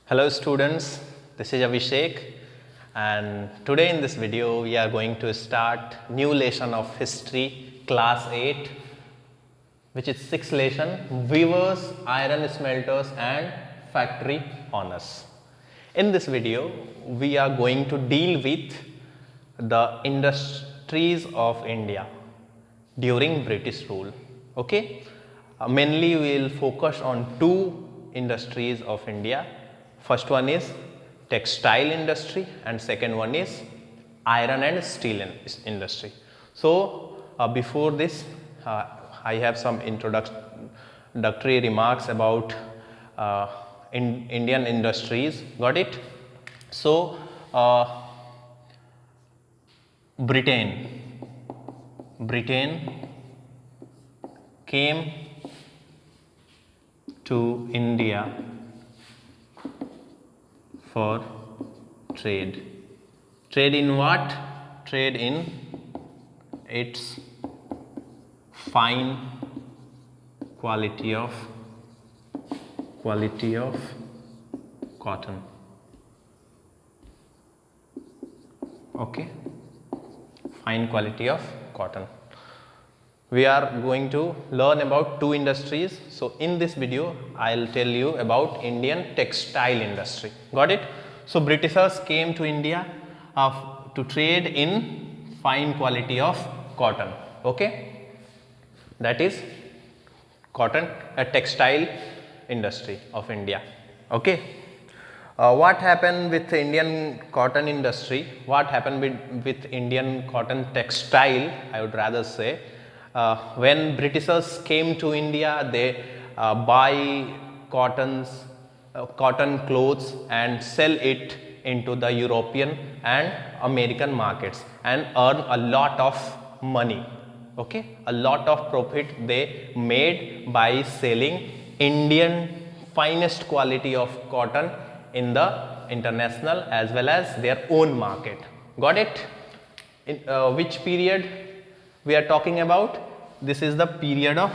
Hello students, this is Abhishek and today in this video we are going to start new lesson of history class 8 which is 6th lesson weavers, iron smelters and factory owners. In this video we are going to deal with the industries of India during British rule. Okay, mainly we will focus on two industries of India. First one is textile industry and second one is iron and steel industry. So before this I have some introductory remarks about Indian industries. Got it? So Britain came to India for trade. Trade in what? Trade in its fine quality of cotton. Okay, fine quality of cotton. We are going to learn about two industries. So in this video I'll tell you about Indian textile industry. Got it? So Britishers came to India to trade in fine quality of cotton. Okay, that is cotton, a textile industry of India. Okay, what happened with Indian cotton industry? What happened with Indian cotton textile? I would rather say. When Britishers came to India, they buy cotton clothes and sell it into the European and American markets and earn a lot of money. Okay, a lot of profit they made by selling Indian finest quality of cotton in the international as well as their own market. Got it? In which period we are talking about? This is the period of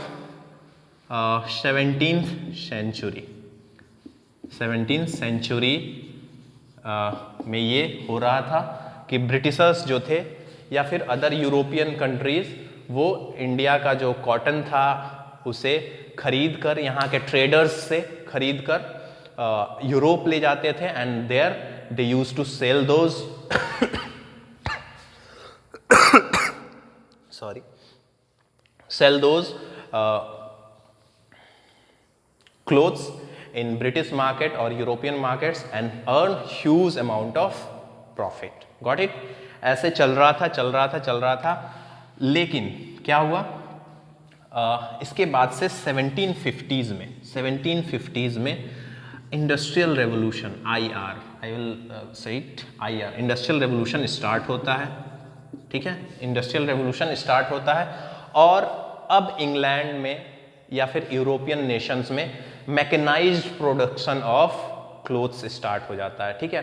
17th century. 17th century में ये हो रहा था कि Britishers जो थे या फिर अदर यूरोपियन कंट्रीज वो इंडिया का जो कॉटन था उसे खरीद कर, यहाँ के ट्रेडर्स से खरीद कर यूरोप ले जाते थे and there they use to sell those sell those clothes in British market or European markets and earn huge amount of profit. Got it? ऐसे चल रहा था लेकिन क्या हुआ? इसके बाद से 1750s में industrial revolution I will say it IR industrial revolution start होता है. ठीक है, इंडस्ट्रियल रेवोल्यूशन स्टार्ट होता है और अब इंग्लैंड में या फिर यूरोपियन नेशंस में mechanised production of clothes start हो जाता है. ठीक है,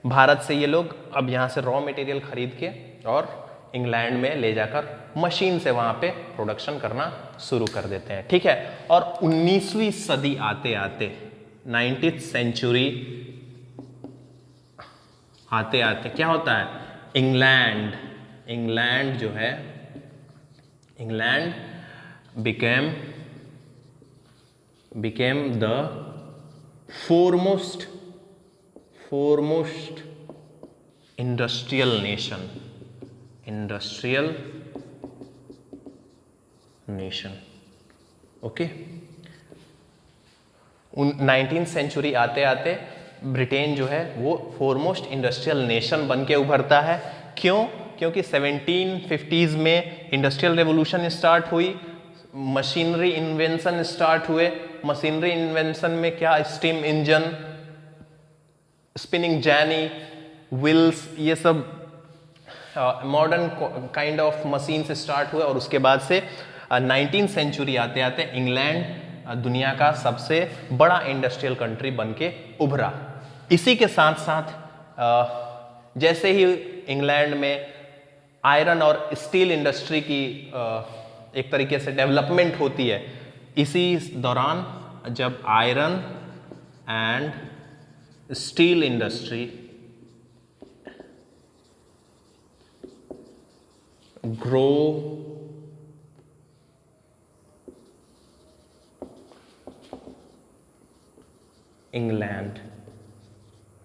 भारत से ये लोग अब यहाँ से रॉ मटेरियल खरीद के और इंग्लैंड में ले जाकर मशीन से वहाँ पे प्रोडक्शन करना शुरू कर देते हैं. ठीक है, और 19वीं सदी आते आते 19th सेंचुरी आते आते क्या होता है? इंग्लैंड जो है, England became the foremost industrial nation. Okay, 19th century आते आते ब्रिटेन जो है वो फोरमोस्ट इंडस्ट्रियल नेशन बन के उभरता है. क्यों? क्योंकि 1750s में इंडस्ट्रियल रेवोल्यूशन स्टार्ट हुई, मशीनरी इन्वेंशन स्टार्ट हुए. मशीनरी इन्वेंशन में क्या? स्टीम इंजन, स्पिनिंग जैनी, व्हील्स, ये सब modern kind of machines start हुए और उसके बाद से 19th सेंचुरी आते आते इंग्लैंड दुनिया का सबसे बड़ा इंडस्ट्रियल कंट्री बन के उभरा. इसी के साथ साथ जैसे ही इंग्लैंड में आयरन और स्टील इंडस्ट्री की एक तरीके से डेवलपमेंट होती है, इसी दौरान जब iron and steel industry grow England.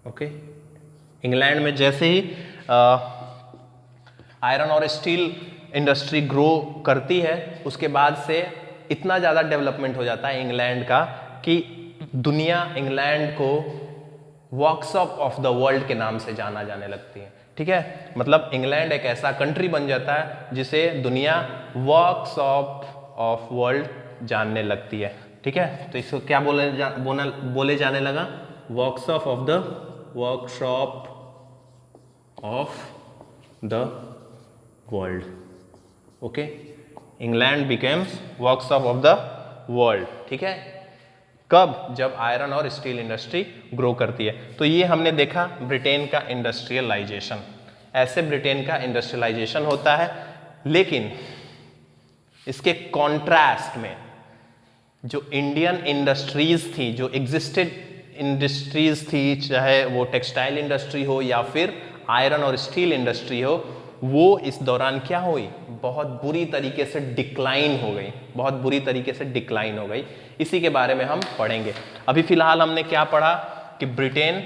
Okay, England में जैसे ही आयरन और स्टील इंडस्ट्री ग्रो करती है, उसके बाद से इतना ज़्यादा डेवलपमेंट हो जाता है इंग्लैंड का कि दुनिया इंग्लैंड को वर्कशॉप ऑफ द वर्ल्ड के नाम से जाना जाने लगती है। ठीक है, मतलब इंग्लैंड एक ऐसा कंट्री बन जाता है जिसे दुनिया वर्कशॉप ऑफ वर्ल्ड जानने लगती है। ठीक है, तो इसको क्या बोले जाने लगा? Workshop of the world. Okay, England becomes workshop of the world. ठीक है, कब? जब आयरन और स्टील इंडस्ट्री ग्रो करती है। तो ये हमने देखा ब्रिटेन का इंडस्ट्रियलाइजेशन, ऐसे ब्रिटेन का इंडस्ट्रियलाइजेशन होता है। लेकिन इसके कॉन्ट्रास्ट में जो इंडियन इंडस्ट्रीज थी, जो एग्जिस्टेड इंडस्ट्रीज थी, चाहे वो टेक्सटाइल इंडस्ट्री हो या फिर आयरन और स्टील इंडस्ट्री हो, वो इस दौरान क्या हुई? बहुत बुरी तरीके से डिक्लाइन हो गई, बहुत बुरी तरीके से डिक्लाइन हो गई। इसी के बारे में हम पढ़ेंगे। अभी फिलहाल हमने क्या पढ़ा कि ब्रिटेन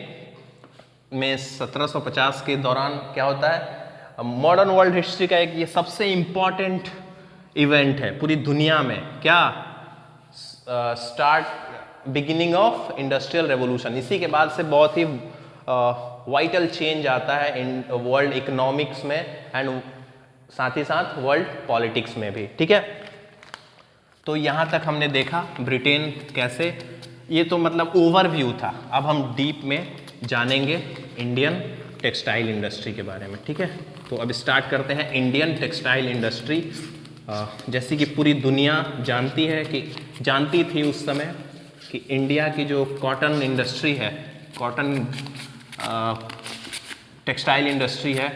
में 1750 के दौरान क्या होता है? मॉडर्न वर्ल्ड हिस्ट्री का एक ये सबसे इंपॉर्टेंट इवेंट है पूरी दुनिया में। क्या? Beginning of industrial revolution. इसी के बाद से बहुत ही वाइटल चेंज आता है इन वर्ल्ड इकोनॉमिक्स में एंड साथ ही साथ वर्ल्ड पॉलिटिक्स में भी। ठीक है, तो यहाँ तक हमने देखा ब्रिटेन कैसे, ये तो मतलब ओवरव्यू था। अब हम डीप में जानेंगे इंडियन टेक्सटाइल इंडस्ट्री के बारे में। ठीक है, तो अब स्टार्ट करते हैं इंडियन टेक्सटाइल इंडस्ट्री। जैसे कि पूरी दुनिया जानती थी उस समय कि इंडिया की जो कॉटन इंडस्ट्री है, कॉटन टेक्सटाइल इंडस्ट्री है,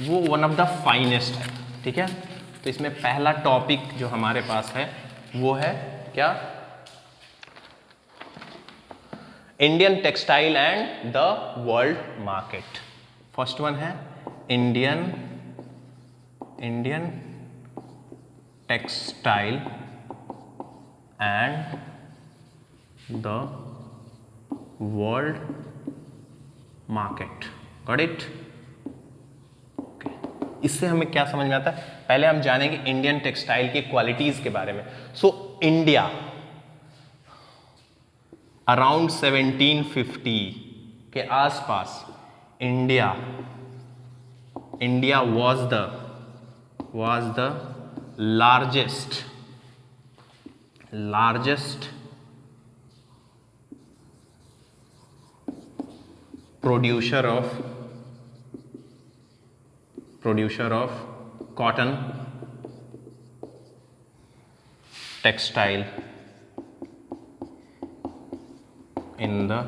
वो वन ऑफ द फाइनेस्ट है। ठीक है, तो इसमें पहला टॉपिक जो हमारे पास है वो है क्या? Indian textile and the world market. First one है Indian textile and the world market. Got it? इससे हमें क्या समझ में आता है? पहले हम जानेंगे इंडियन टेक्सटाइल की क्वालिटीज के बारे में। सो इंडिया अराउंड 1750 के आसपास India was the largest producer of cotton textile in the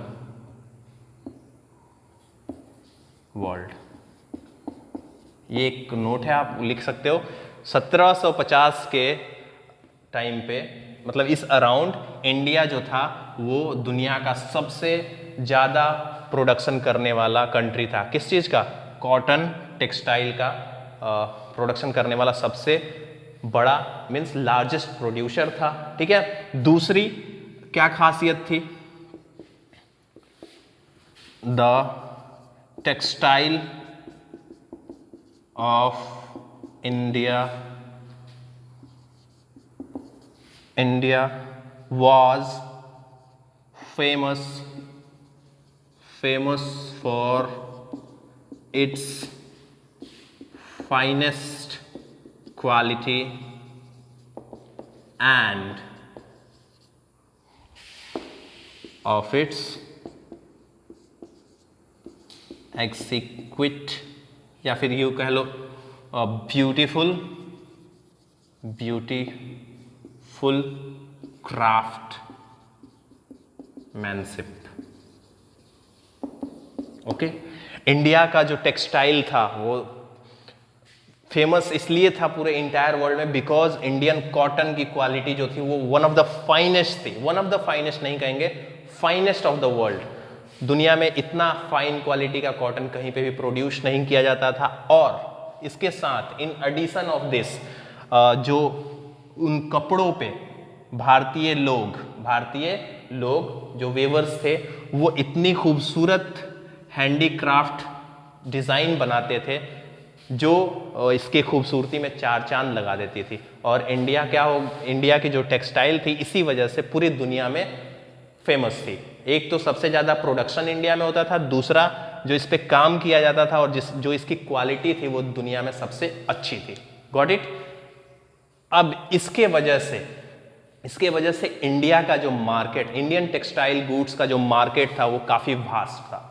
world. ये एक नोट है, आप लिख सकते हो। 1750 के टाइम पे, मतलब इस अराउंड इंडिया जो था वो दुनिया का सबसे ज़्यादा प्रोडक्शन करने वाला कंट्री था। किस चीज़ का? कॉटन टेक्सटाइल का प्रोडक्शन करने वाला सबसे बड़ा मीन्स लार्जेस्ट प्रोड्यूसर था। ठीक है, दूसरी क्या खासियत थी? The textile of India was famous for its finest quality and of its exquisite, या फिर यूँ कह लो ब्यूटीफुल क्राफ्टमैनशिप। ओके, इंडिया का जो टेक्सटाइल था वो फेमस इसलिए था पूरे इंटायर वर्ल्ड में बिकॉज इंडियन कॉटन की क्वालिटी जो थी वो वन ऑफ द फाइनेस्ट थी। वन ऑफ द फाइनेस्ट नहीं कहेंगे, फाइनेस्ट ऑफ द वर्ल्ड। दुनिया में इतना फाइन क्वालिटी का कॉटन कहीं पे भी प्रोड्यूस नहीं किया जाता था। और इसके साथ इन एडिशन ऑफ दिस जो उन कपड़ों पे भारतीय लोग जो वेवर्स थे वो इतनी खूबसूरत हैंडीक्राफ्ट डिज़ाइन बनाते थे जो इसके खूबसूरती में चार चांद लगा देती थी। और इंडिया की जो टेक्सटाइल थी इसी वजह से पूरी दुनिया में फेमस थी। एक तो सबसे ज़्यादा प्रोडक्शन इंडिया में होता था, दूसरा जो इस पे काम किया जाता था और जो इसकी क्वालिटी थी वो दुनिया में सबसे अच्छी थी। Got it. अब इसके वजह से इंडिया का जो मार्केट, इंडियन टेक्सटाइल गुड्स का जो मार्केट था वो काफ़ी वास्ट था।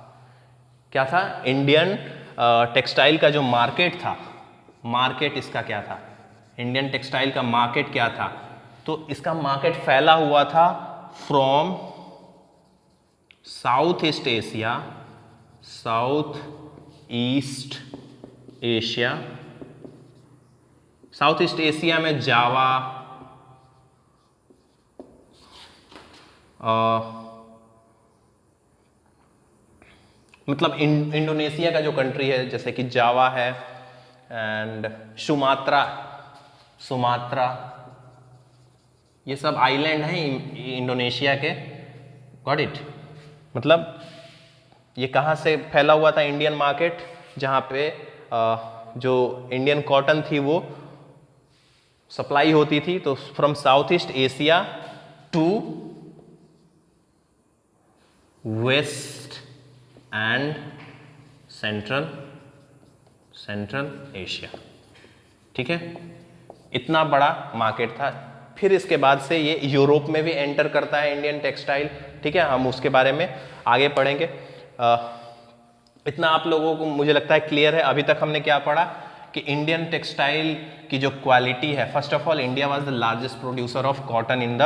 क्या था? इंडियन टेक्सटाइल का जो मार्केट था, मार्केट इसका क्या था? इंडियन टेक्सटाइल का मार्केट क्या था? तो इसका मार्केट फैला हुआ था फ्रॉम साउथ ईस्ट एशिया में जावा, मतलब इंडोनेशिया का जो कंट्री है जैसे कि जावा है एंड सुमात्रा, ये सब आइलैंड हैं इंडोनेशिया के। Got it. मतलब ये कहाँ से फैला हुआ था इंडियन मार्केट? जहाँ पे जो इंडियन कॉटन थी वो सप्लाई होती थी, तो from South East Asia to West and Central Asia. ठीक है, इतना बड़ा मार्केट था। फिर इसके बाद से ये यूरोप में भी एंटर करता है इंडियन टेक्सटाइल। ठीक है, हम उसके बारे में आगे पढ़ेंगे। इतना आप लोगों को मुझे लगता है क्लियर है। अभी तक हमने क्या पढ़ा कि इंडियन टेक्सटाइल की जो क्वालिटी है, first of all India was the largest producer of cotton in the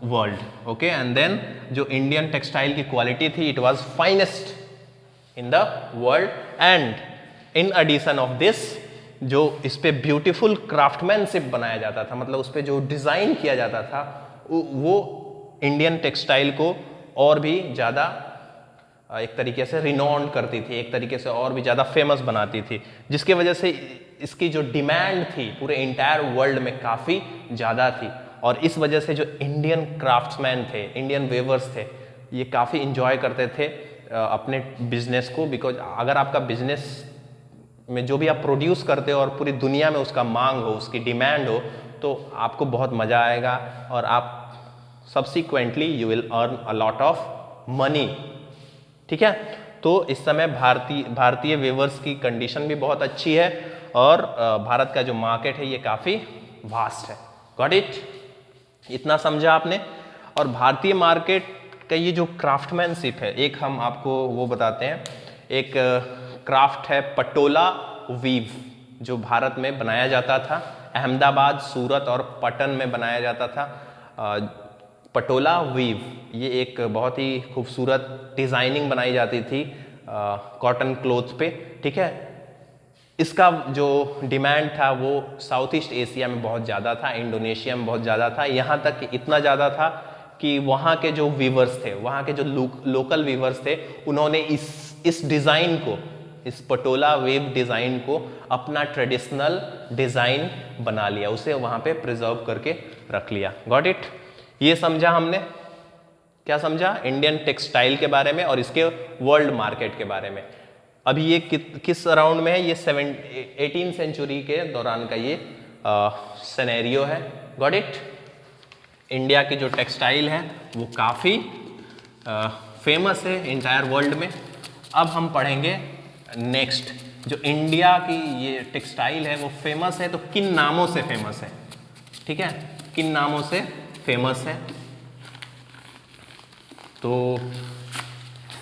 world. Okay, and then जो इंडियन टेक्सटाइल की क्वालिटी थी it was finest in the world. And in addition of this जो इस पे beautiful craftsmanship बनाया जाता था, मतलब उस पे जो डिज़ाइन किया जाता था वो इंडियन टेक्सटाइल को और भी ज़्यादा एक तरीके से रिनॉन्ड करती थी, एक तरीके से और भी ज़्यादा फेमस बनाती थी, जिसकी वजह से इसकी जो डिमांड थी पूरे इंटायर वर्ल्ड में काफ़ी ज़्यादा थी। और इस वजह से जो इंडियन क्राफ्ट्समैन थे, इंडियन वेवर्स थे, ये काफ़ी इंजॉय करते थे अपने बिजनेस को। बिकॉज अगर आपका बिजनेस में जो भी आप प्रोड्यूस करते हो और पूरी दुनिया में उसका मांग हो, उसकी डिमांड हो, तो आपको बहुत मज़ा आएगा और आप subsequently you will earn a lot of money. ठीक है, तो इस समय भारतीय वेवर्स की कंडीशन भी बहुत अच्छी है और भारत का जो मार्केट है ये काफ़ी वास्ट है। Got it. इतना समझा आपने। और भारतीय मार्केट का ये जो क्राफ्टमैनशिप है, एक हम आपको वो बताते हैं, एक क्राफ्ट है पटोला वीव, जो भारत में बनाया जाता था, अहमदाबाद, सूरत और पटन में बनाया जाता था। पटोला वीव ये एक बहुत ही खूबसूरत डिज़ाइनिंग बनाई जाती थी कॉटन क्लोथ पे। ठीक है, इसका जो डिमांड था वो साउथ ईस्ट एशिया में बहुत ज़्यादा था, इंडोनेशिया में बहुत ज़्यादा था, यहाँ तक कि इतना ज़्यादा था कि वहाँ के जो वीवर्स थे, वहाँ के जो लोकल वीवर्स थे, उन्होंने इस डिज़ाइन को, इस पटोला वेव डिज़ाइन को अपना ट्रेडिशनल डिज़ाइन बना लिया, उसे वहाँ पे प्रिजर्व करके रख लिया। Got it. ये समझा हमने। क्या समझा? इंडियन टेक्सटाइल के बारे में और इसके वर्ल्ड मार्केट के बारे में। अभी ये किस अराउंड में है? ये 18th सेंचुरी के दौरान का ये सिनेरियो है। Got it. इंडिया की जो टेक्सटाइल है वो काफ़ी फेमस है इंटायर वर्ल्ड में। अब हम पढ़ेंगे नेक्स्ट, जो इंडिया की ये टेक्सटाइल है वो फेमस है, तो किन नामों से फेमस है? ठीक है, किन नामों से फेमस है? तो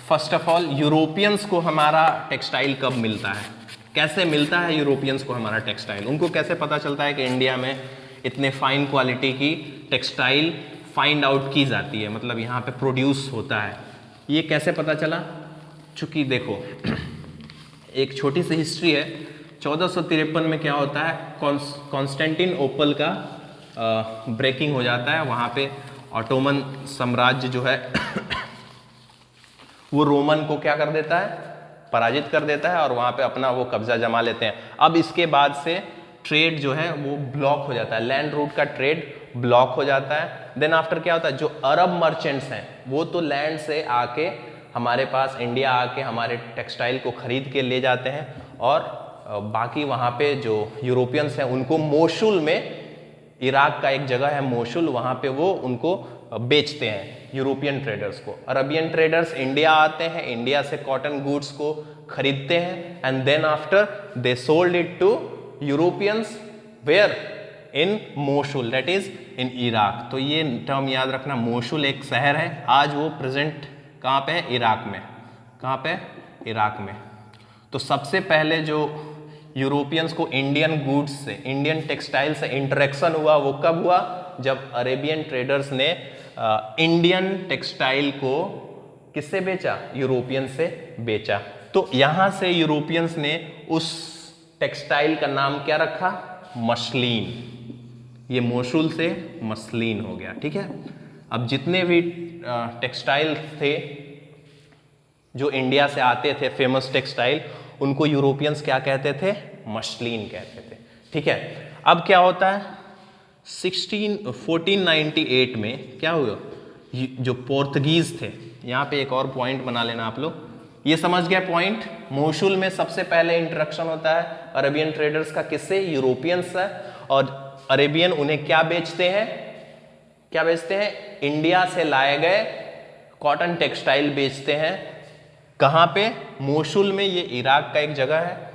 फर्स्ट ऑफ ऑल यूरोपियंस को हमारा टेक्सटाइल कब मिलता है? कैसे मिलता है यूरोपियंस को हमारा टेक्सटाइल? उनको कैसे पता चलता है कि इंडिया में इतने फाइन क्वालिटी की टेक्सटाइल फाइंड आउट की जाती है, मतलब यहाँ पे प्रोड्यूस होता है? ये कैसे पता चला? चूँकि देखो एक छोटी सी हिस्ट्री है। 1453 में क्या होता है, कॉन्स्टेंटिनोपल का ब्रेकिंग हो जाता है। वहाँ पे ऑटोमन साम्राज्य जो है वो रोमन को क्या कर देता है, पराजित कर देता है और वहाँ पे अपना वो कब्जा जमा लेते हैं। अब इसके बाद से ट्रेड जो है वो ब्लॉक हो जाता है, लैंड रूट का ट्रेड ब्लॉक हो जाता है। देन आफ्टर क्या होता है, जो अरब मर्चेंट्स हैं वो तो लैंड से आके हमारे पास इंडिया आके हमारे टेक्सटाइल को खरीद के ले जाते हैं, और बाकी वहाँ पे जो यूरोपियंस हैं उनको मोसुल में, इराक का एक जगह है मोसुल, वहाँ पे वो उनको बेचते हैं यूरोपियन ट्रेडर्स को। अरबियन ट्रेडर्स इंडिया आते हैं, इंडिया से कॉटन गुड्स को खरीदते हैं, and then after they sold it to Europeans where, in Mosul, that is in Iraq. तो ये टर्म याद रखना, मोसुल एक शहर है, आज वो प्रेजेंट कहाँ पे है, इराक में। कहाँ पे, इराक में। तो सबसे पहले जो यूरोपियंस को इंडियन गुड्स से, इंडियन टेक्सटाइल से इंटरेक्शन हुआ वो कब हुआ, जब अरेबियन ट्रेडर्स ने इंडियन टेक्सटाइल को किससे बेचा, यूरोपियन से बेचा। तो यहां से यूरोपियंस ने उस टेक्सटाइल का नाम क्या रखा, मसलिन। ये मोसुल से मसलिन हो गया, ठीक है। अब जितने भी टेक्सटाइल थे जो इंडिया से आते थे, फेमस टेक्सटाइल, उनको यूरोपियंस क्या कहते थे, मसलिन कहते थे, ठीक है। अब क्या होता है, 1498 में क्या हुआ, जो पोर्तुगीज थे, यहाँ पे एक और पॉइंट बना लेना आप लोग, ये समझ गया पॉइंट, मोसुल में सबसे पहले इंटरेक्शन होता है अरेबियन ट्रेडर्स का, किससे, यूरोपियंस से, और अरेबियन उन्हें क्या बेचते हैं, क्या बेचते हैं, इंडिया से लाए गए कॉटन टेक्सटाइल बेचते हैं। कहां पे, मोसुल में, ये इराक का एक जगह है।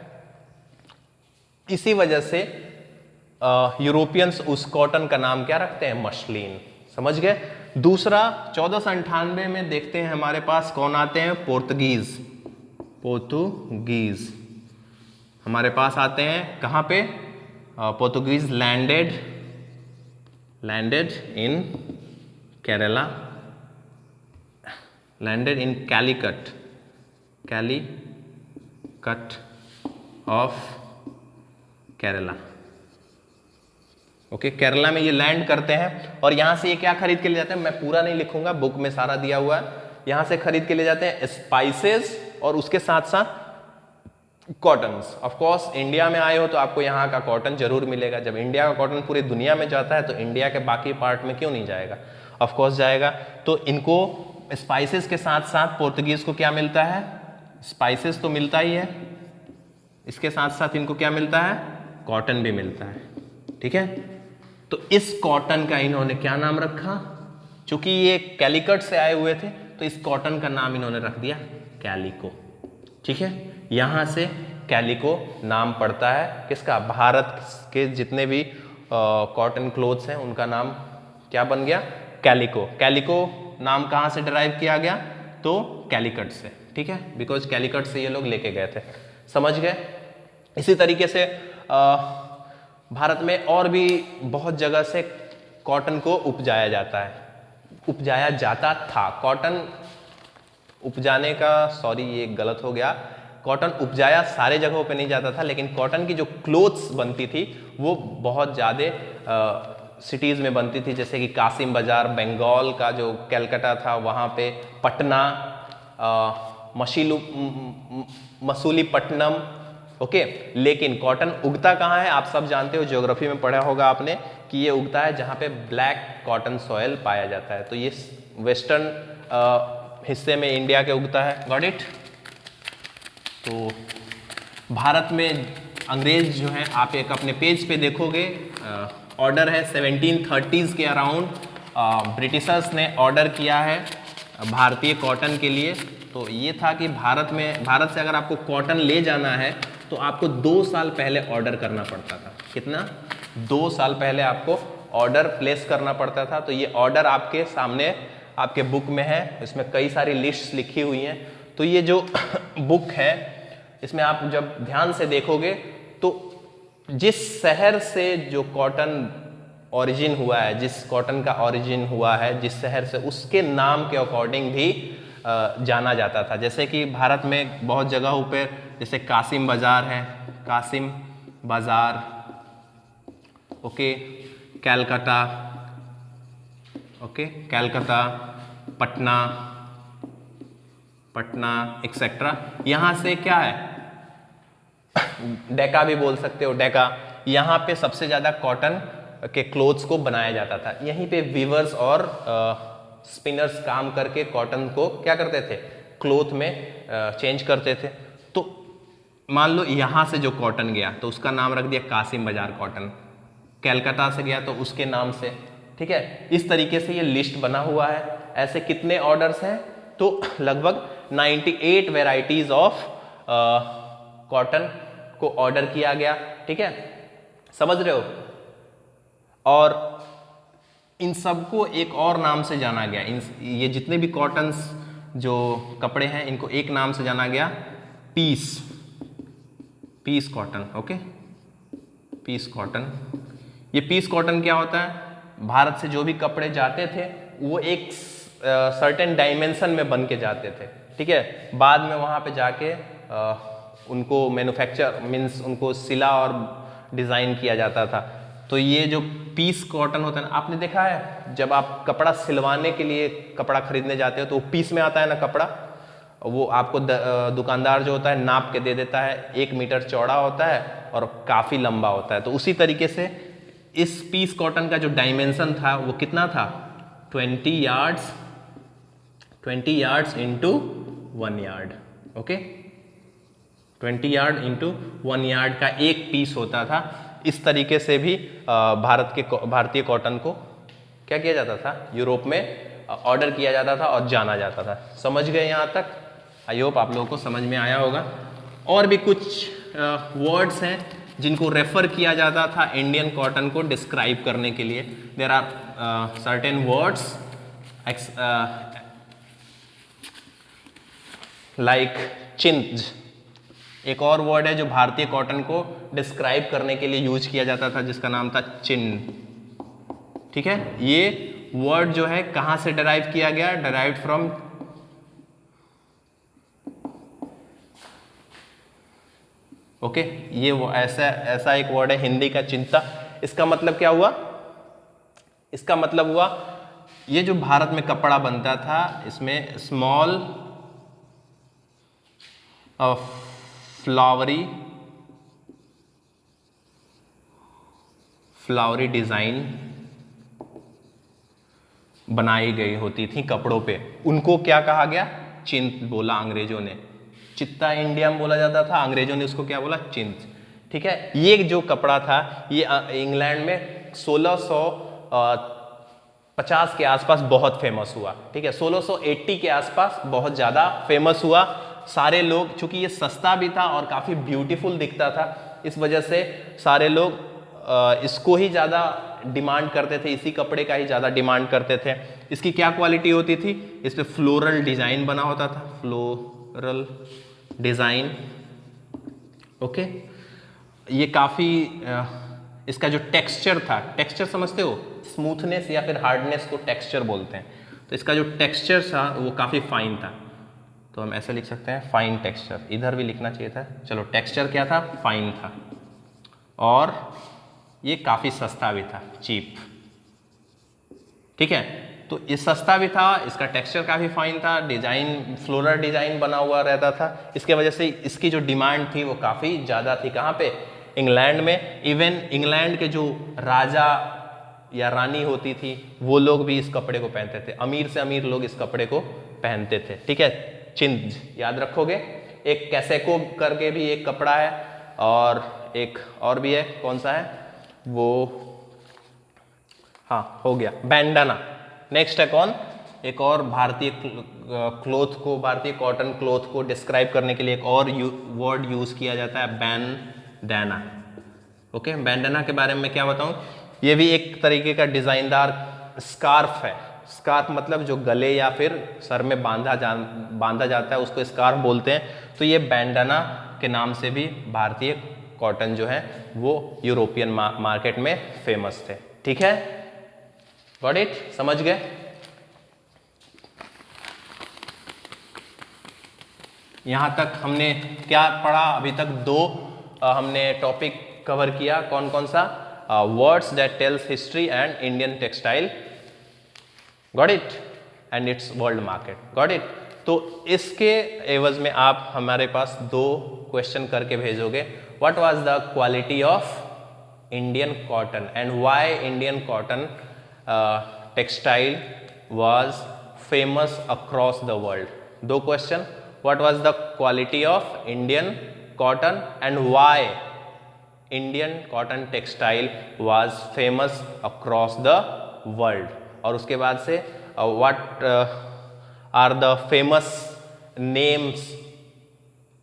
इसी वजह से यूरोपियंस उस कॉटन का नाम क्या रखते हैं, मसलिन। समझ गए। दूसरा 1498 में देखते हैं हमारे पास कौन आते हैं, पोर्तुगीज। पोर्तुगीज हमारे पास आते हैं कहां पे, Portuguese landed in Kerala, landed in Calicut of Kerala. Okay, Kerala में ये लैंड करते हैं और यहां से ये क्या खरीद के ले जाते हैं, मैं पूरा नहीं लिखूंगा, बुक में सारा दिया हुआ है। यहां से खरीद के ले जाते हैं स्पाइसेस और उसके साथ साथ कॉटन्स। ऑफ कोर्स इंडिया में आए हो तो आपको यहाँ का कॉटन जरूर मिलेगा। जब इंडिया का कॉटन पूरी दुनिया में जाता है तो इंडिया के बाकी पार्ट में क्यों नहीं जाएगा, ऑफ कोर्स जाएगा। तो इनको स्पाइसेस के साथ साथ पोर्तुगीज को क्या मिलता है, स्पाइसेस तो मिलता ही है, इसके साथ साथ इनको क्या मिलता है, कॉटन भी मिलता है, ठीक है। तो इस कॉटन का इन्होंने क्या नाम रखा, चूंकि ये कैलिकट से आए हुए थे तो इस कॉटन का नाम इन्होंने रख दिया कैलिको, ठीक है। यहां से कैलिको नाम पड़ता है किसका, भारत के जितने भी कॉटन क्लोथ्स हैं उनका नाम क्या बन गया, कैलिको। कैलिको नाम कहां से डिराइव किया गया, तो कैलिकट से, ठीक है, बिकॉज कैलिकट से ये लोग लेके गए थे। समझ गए। इसी तरीके से भारत में और भी बहुत जगह से कॉटन को उपजाया जाता है, उपजाया जाता था। कॉटन उपजाने का, सॉरी ये गलत हो गया, कॉटन उपजाया सारे जगहों पे नहीं जाता था, लेकिन कॉटन की जो क्लोथ्स बनती थी वो बहुत ज़्यादा सिटीज़ में बनती थी, जैसे कि कासिम बाजार, बंगाल का जो कलकत्ता था वहाँ पे, पटना, मसूलीपट्टनम, ओके। लेकिन कॉटन उगता कहाँ है, आप सब जानते हो, ज्योग्राफी में पढ़ा होगा आपने कि ये उगता है जहाँ पे ब्लैक कॉटन सॉयल पाया जाता है। तो ये वेस्टर्न हिस्से में इंडिया के उगता है, गॉट इट। तो भारत में अंग्रेज जो हैं, आप एक अपने पेज पे देखोगे, ऑर्डर है 1730s के अराउंड ब्रिटिशर्स ने ऑर्डर किया है भारतीय कॉटन के लिए। तो ये था कि भारत से अगर आपको कॉटन ले जाना है तो आपको 2 साल पहले ऑर्डर करना पड़ता था। कितना, 2 साल पहले आपको ऑर्डर प्लेस करना पड़ता था। तो ये ऑर्डर आपके सामने आपके बुक में है, इसमें कई सारी लिस्ट्स लिखी हुई हैं। तो ये जो बुक है इसमें आप जब ध्यान से देखोगे तो जिस शहर से जो कॉटन ओरिजिन हुआ है, जिस कॉटन का ओरिजिन हुआ है जिस शहर से, उसके नाम के अकॉर्डिंग भी जाना जाता था। जैसे कि भारत में बहुत जगहों पे जैसे कासिम बाजार है, कासिम बाजार, okay, Calcutta, okay, Calcutta, Patna, Patna etcetera. यहाँ से क्या है, डेका भी बोल सकते हो, डेका। यहाँ पे सबसे ज़्यादा कॉटन के क्लोथ्स को बनाया जाता था। यहीं पे वीवर्स और स्पिनर्स काम करके कॉटन को क्या करते थे, क्लोथ में चेंज करते थे। तो मान लो यहाँ से जो कॉटन गया तो उसका नाम रख दिया कासिम बाजार कॉटन, कैलकाटा से गया तो उसके नाम से, ठीक है। इस तरीके से ये लिस्ट बना हुआ है। ऐसे कितने ऑर्डर्स हैं, तो लगभग 98 वेराइटीज ऑफ कॉटन को ऑर्डर किया गया, ठीक है, समझ रहे हो। और इन सबको एक और नाम से जाना गया, ये जितने भी कॉटन्स जो कपड़े हैं इनको एक नाम से जाना गया, piece cotton. Okay, piece cotton. ये पीस कॉटन क्या होता है, भारत से जो भी कपड़े जाते थे वो एक सर्टेन डायमेंशन में बन के जाते थे, ठीक है। बाद में वहाँ पे जाके उनको मैन्युफैक्चर मीन्स उनको सिला और डिज़ाइन किया जाता था। तो ये जो पीस कॉटन होता है ना, आपने देखा है जब आप कपड़ा सिलवाने के लिए कपड़ा खरीदने जाते हो तो वो पीस में आता है ना कपड़ा, वो आपको दुकानदार जो होता है नाप के दे देता है, 1 मीटर चौड़ा होता है और काफ़ी लंबा होता है। तो उसी तरीके से इस पीस कॉटन का जो डायमेंशन था वो कितना था, 20 yards into 1 yard. Okay, 20 yard into 1 yard का एक पीस होता था। इस तरीके से भी भारतीय कॉटन को क्या किया जाता था, यूरोप में ऑर्डर किया जाता था और जाना जाता था। समझ गए यहाँ तक? आई होप आप लोगों को समझ में आया होगा। और भी कुछ वर्ड्स हैं जिनको रेफर किया जाता था इंडियन कॉटन को डिस्क्राइब करने के लिए। There are certain words like चिंज। एक और वर्ड है जो भारतीय कॉटन को डिस्क्राइब करने के लिए यूज किया जाता था जिसका नाम था चिन, ठीक है। ये वर्ड जो है कहां से डिराइव किया गया, डिराइव्ड फ्रॉम ओके, ये वो ऐसा एक वर्ड है हिंदी का चिंता। इसका मतलब क्या हुआ, इसका मतलब हुआ ये जो भारत में कपड़ा बनता था इसमें स्मॉल फ्लावरी डिजाइन बनाई गई होती थी कपड़ों पे, उनको क्या कहा गया, चिंत बोला अंग्रेजों ने। चित्ता इंडियम बोला जाता था, अंग्रेजों ने उसको क्या बोला, चिंत, ठीक है। ये जो कपड़ा था ये इंग्लैंड में 1650 के आसपास बहुत फेमस हुआ, ठीक है। 1680 के आसपास बहुत ज़्यादा फेमस हुआ। सारे लोग, चूंकि ये सस्ता भी था और काफ़ी ब्यूटीफुल दिखता था, इस वजह से सारे लोग इसको ही ज़्यादा डिमांड करते थे, इसी कपड़े का ही ज़्यादा डिमांड करते थे। इसकी क्या क्वालिटी होती थी, इस पर फ्लोरल डिज़ाइन बना होता था, फ्लोरल डिज़ाइन, ओके। ये काफ़ी इसका जो टेक्सचर था, टेक्सचर समझते हो, स्मूथनेस या फिर हार्डनेस को टेक्सचर बोलते हैं। तो इसका जो टेक्सचर था वो काफ़ी फाइन था, तो हम ऐसे लिख सकते हैं फाइन टेक्सचर। इधर भी लिखना चाहिए था, चलो टेक्सचर क्या था, फाइन था। और ये काफ़ी सस्ता भी था, चीप, ठीक है। तो ये सस्ता भी था, इसका टेक्सचर काफ़ी फाइन था, डिज़ाइन फ्लोरल डिज़ाइन बना हुआ रहता था। इसके वजह से इसकी जो डिमांड थी वो काफ़ी ज़्यादा थी। कहाँ पे, इंग्लैंड में। इवन इंग्लैंड के जो राजा या रानी होती थी वो लोग भी इस कपड़े को पहनते थे, अमीर से अमीर लोग इस कपड़े को पहनते थे, ठीक है। चिंज याद रखोगे। एक कैसेको करके भी एक कपड़ा है और एक और भी है, कौन सा है वो, हाँ हो गया, बैंडाना। नेक्स्ट है कौन, एक और भारतीय क्लोथ को, भारतीय कॉटन क्लोथ को डिस्क्राइब करने के लिए एक और वर्ड यूज किया जाता है, बैंडाना। ओके, बैंडाना के बारे में क्या बताऊं, ये भी एक तरीके का डिजाइनदार स्कार्फ है। स्कार्फ मतलब जो गले या फिर सर में बांधा जाता है उसको स्कार्फ बोलते हैं। तो ये बैंडाना के नाम से भी भारतीय कॉटन जो है वो यूरोपियन मार्केट में फेमस थे, ठीक है। गॉट इट, समझ गए। यहां तक हमने क्या पढ़ा, अभी तक दो हमने टॉपिक कवर किया, कौन कौन सा, words that tells history and Indian textile, got it, and it's world market, got it. तो इसके एवज में आप हमारे पास 2 क्वेश्चन करके भेजोगे। What was the quality of Indian cotton and why Indian cotton textile was famous across the world. 2 question, what was the quality of Indian cotton and why Indian cotton textile was famous across the world, और उसके बाद से what are the famous names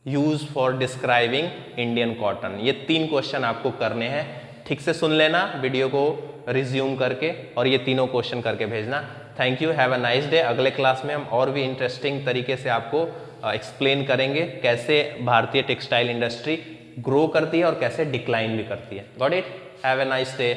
use for describing Indian cotton. ये 3 question आपको करने हैं, ठीक से सुन लेना वीडियो को रिज्यूम करके और ये तीनों क्वेश्चन करके भेजना। Thank you, have a nice day. अगले क्लास में हम और भी इंटरेस्टिंग तरीके से आपको एक्सप्लेन करेंगे कैसे भारतीय टेक्सटाइल इंडस्ट्री ग्रो करती है और कैसे डिक्लाइन भी करती है। Got it, have a nice day.